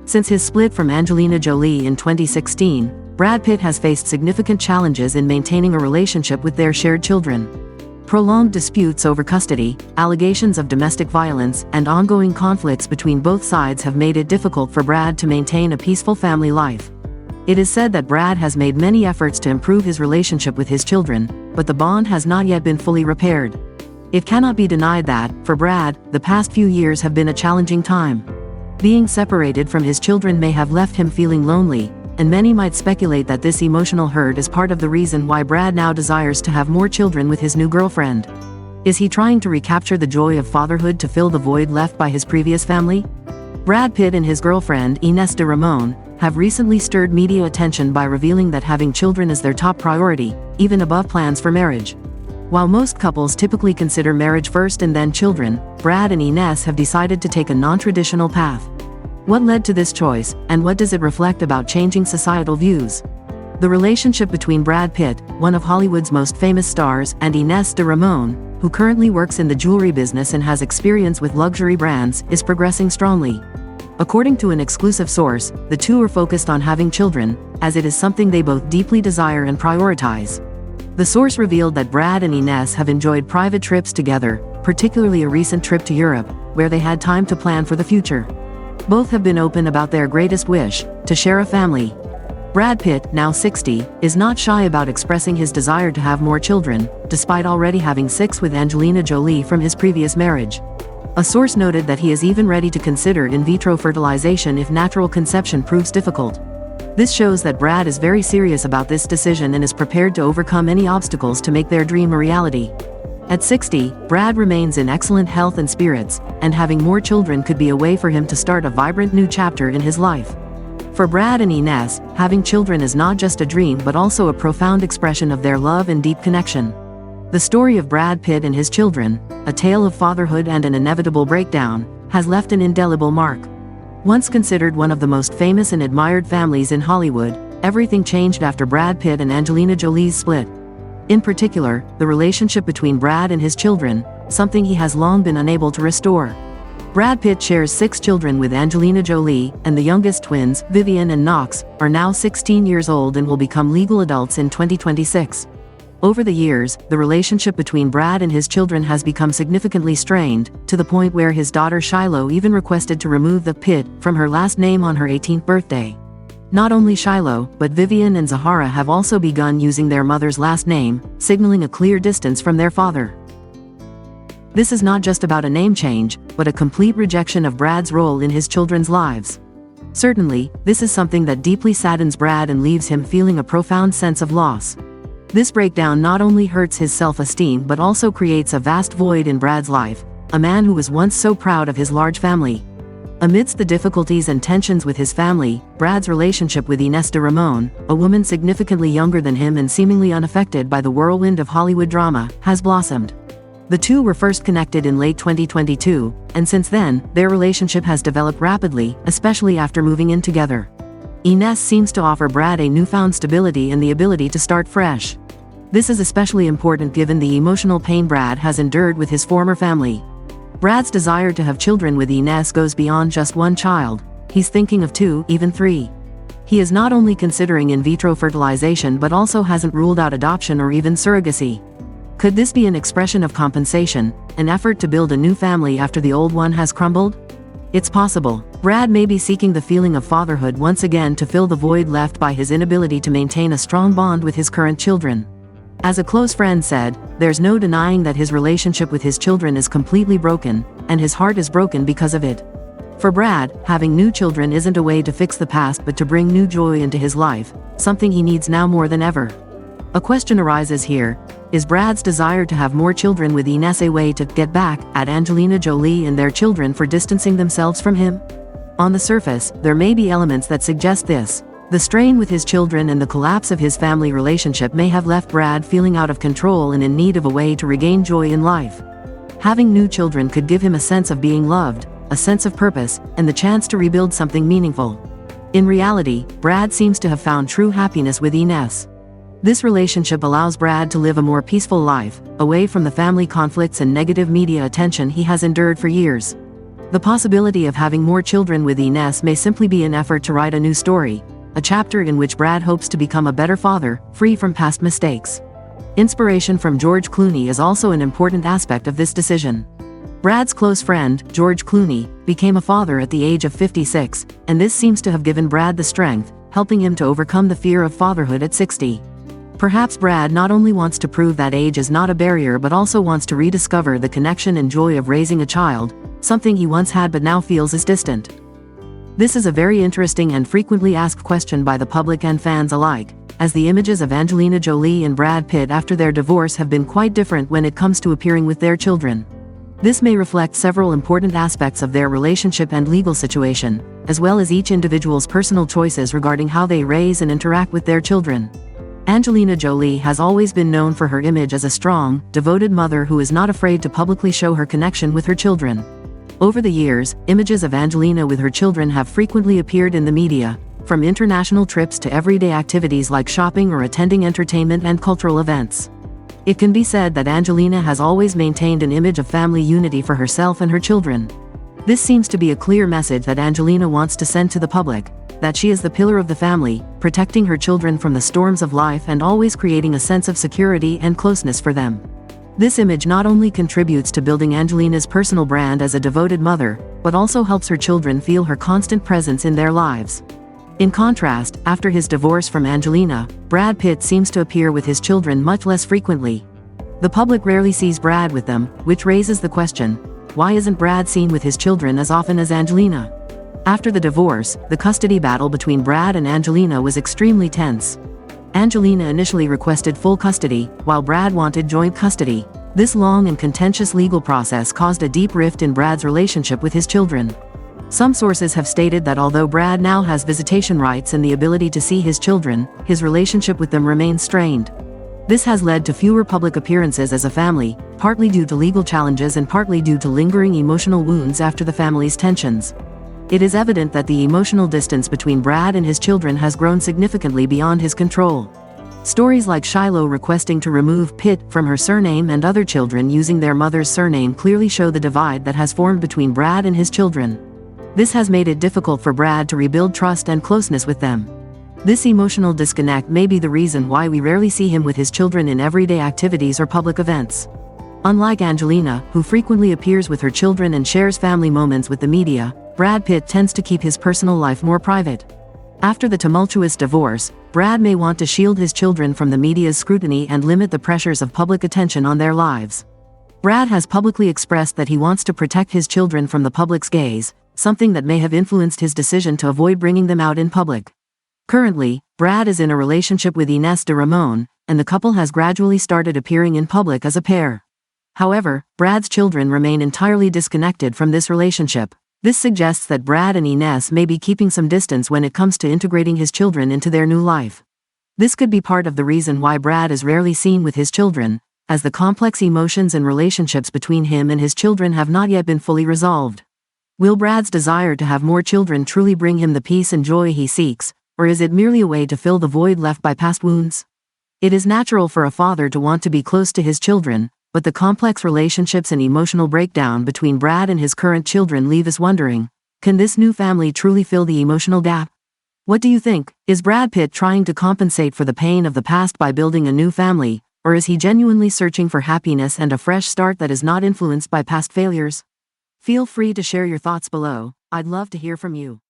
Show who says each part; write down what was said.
Speaker 1: Since his split from Angelina Jolie in 2016, Brad Pitt has faced significant challenges in maintaining a relationship with their shared children. Prolonged disputes over custody, allegations of domestic violence, and ongoing conflicts between both sides have made it difficult for Brad to maintain a peaceful family life. It is said that Brad has made many efforts to improve his relationship with his children, but the bond has not yet been fully repaired. It cannot be denied that, for Brad, the past few years have been a challenging time. Being separated from his children may have left him feeling lonely, and many might speculate that this emotional hurt is part of the reason why Brad now desires to have more children with his new girlfriend. Is he trying to recapture the joy of fatherhood to fill the void left by his previous family? Brad Pitt and his girlfriend, Ines have recently stirred media attention by revealing that having children is their top priority, even above plans for marriage. While most couples typically consider marriage first and then children, Brad and Ines have decided to take a non-traditional path. What led to this choice, and what does it reflect about changing societal views? The relationship between Brad Pitt, one of Hollywood's most famous stars, and Ines who currently works in the jewelry business and has experience with luxury brands, is progressing strongly. According to an exclusive source, the two are focused on having children, as it is something they both deeply desire and prioritize. The source revealed that Brad and Ines have enjoyed private trips together, particularly a recent trip to Europe, where they had time to plan for the future. Both have been open about their greatest wish, to share a family. Brad Pitt, now 60, is not shy about expressing his desire to have more children, despite already having 6 with Angelina Jolie from his previous marriage. A source noted that he is even ready to consider in vitro fertilization if natural conception proves difficult. This shows that Brad is very serious about this decision and is prepared to overcome any obstacles to make their dream a reality. At 60, Brad remains in excellent health and spirits, and having more children could be a way for him to start a vibrant new chapter in his life. For Brad and Ines, having children is not just a dream but also a profound expression of their love and deep connection. The story of Brad Pitt and his children, a tale of fatherhood and an inevitable breakdown, has left an indelible mark. Once considered one of the most famous and admired families in Hollywood, everything changed after Brad Pitt and Angelina Jolie's split. In particular, the relationship between Brad and his children, something he has long been unable to restore. Brad Pitt shares 6 children with Angelina Jolie, and the youngest twins, Vivian and Knox, are now 16 years old and will become legal adults in 2026. Over the years, the relationship between Brad and his children has become significantly strained, to the point where his daughter Shiloh even requested to remove the Pitt from her last name on her 18th birthday. Not only Shiloh, but Vivian and Zahara have also begun using their mother's last name, signaling a clear distance from their father. This is not just about a name change, but a complete rejection of Brad's role in his children's lives. Certainly, this is something that deeply saddens Brad and leaves him feeling a profound sense of loss. This breakdown not only hurts his self-esteem but also creates a vast void in Brad's life, a man who was once so proud of his large family. Amidst the difficulties and tensions with his family, Brad's relationship with Ines a woman significantly younger than him and seemingly unaffected by the whirlwind of Hollywood drama, has blossomed. The two were first connected in late 2022, and since then, their relationship has developed rapidly, especially after moving in together. Ines seems to offer Brad a newfound stability and the ability to start fresh. This is especially important given the emotional pain Brad has endured with his former family. Brad's desire to have children with Ines goes beyond just one child. He's thinking of 2, even 3. He is not only considering in vitro fertilization but also hasn't ruled out adoption or even surrogacy. Could this be an expression of compensation, an effort to build a new family after the old one has crumbled? It's possible. Brad may be seeking the feeling of fatherhood once again to fill the void left by his inability to maintain a strong bond with his current children. As a close friend said, there's no denying that his relationship with his children is completely broken, and his heart is broken because of it. For Brad, having new children isn't a way to fix the past but to bring new joy into his life, something he needs now more than ever. A question arises here: is Brad's desire to have more children with Ines a way to get back at Angelina Jolie and their children for distancing themselves from him? On the surface, there may be elements that suggest this. The strain with his children and the collapse of his family relationship may have left Brad feeling out of control and in need of a way to regain joy in life. Having new children could give him a sense of being loved, a sense of purpose, and the chance to rebuild something meaningful. In reality, Brad seems to have found true happiness with Ines. This relationship allows Brad to live a more peaceful life, away from the family conflicts and negative media attention he has endured for years. The possibility of having more children with Ines may simply be an effort to write a new story, a chapter in which Brad hopes to become a better father, free from past mistakes. Inspiration from George Clooney is also an important aspect of this decision. Brad's close friend, George Clooney, became a father at the age of 56, and this seems to have given Brad the strength, helping him to overcome the fear of fatherhood at 60. Perhaps Brad not only wants to prove that age is not a barrier but also wants to rediscover the connection and joy of raising a child, something he once had but now feels is distant. This is a very interesting and frequently asked question by the public and fans alike, as the images of Angelina Jolie and Brad Pitt after their divorce have been quite different when it comes to appearing with their children. This may reflect several important aspects of their relationship and legal situation, as well as each individual's personal choices regarding how they raise and interact with their children. Angelina Jolie has always been known for her image as a strong, devoted mother who is not afraid to publicly show her connection with her children. Over the years, images of Angelina with her children have frequently appeared in the media, from international trips to everyday activities like shopping or attending entertainment and cultural events. It can be said that Angelina has always maintained an image of family unity for herself and her children. This seems to be a clear message that Angelina wants to send to the public, that she is the pillar of the family, protecting her children from the storms of life and always creating a sense of security and closeness for them. This image not only contributes to building Angelina's personal brand as a devoted mother, but also helps her children feel her constant presence in their lives. In contrast, after his divorce from Angelina, Brad Pitt seems to appear with his children much less frequently. The public rarely sees Brad with them, which raises the question, why isn't Brad seen with his children as often as Angelina? After the divorce, the custody battle between Brad and Angelina was extremely tense. Angelina initially requested full custody, while Brad wanted joint custody. This long and contentious legal process caused a deep rift in Brad's relationship with his children. Some sources have stated that although Brad now has visitation rights and the ability to see his children, his relationship with them remains strained. This has led to fewer public appearances as a family, partly due to legal challenges and partly due to lingering emotional wounds after the family's tensions. It is evident that the emotional distance between Brad and his children has grown significantly beyond his control. Stories like Shiloh requesting to remove Pitt from her surname and other children using their mother's surname clearly show the divide that has formed between Brad and his children. This has made it difficult for Brad to rebuild trust and closeness with them. This emotional disconnect may be the reason why we rarely see him with his children in everyday activities or public events. Unlike Angelina, who frequently appears with her children and shares family moments with the media, Brad Pitt tends to keep his personal life more private. After the tumultuous divorce, Brad may want to shield his children from the media's scrutiny and limit the pressures of public attention on their lives. Brad has publicly expressed that he wants to protect his children from the public's gaze, something that may have influenced his decision to avoid bringing them out in public. Currently, Brad is in a relationship with Ines de Ramon, and the couple has gradually started appearing in public as a pair. However, Brad's children remain entirely disconnected from this relationship. This suggests that Brad and Ines may be keeping some distance when it comes to integrating his children into their new life. This could be part of the reason why Brad is rarely seen with his children, as the complex emotions and relationships between him and his children have not yet been fully resolved. Will Brad's desire to have more children truly bring him the peace and joy he seeks, or is it merely a way to fill the void left by past wounds? It is natural for a father to want to be close to his children, but the complex relationships and emotional breakdown between Brad and his current children leave us wondering, can this new family truly fill the emotional gap? What do you think? Is Brad Pitt trying to compensate for the pain of the past by building a new family, or is he genuinely searching for happiness and a fresh start that is not influenced by past failures? Feel free to share your thoughts below. I'd love to hear from you.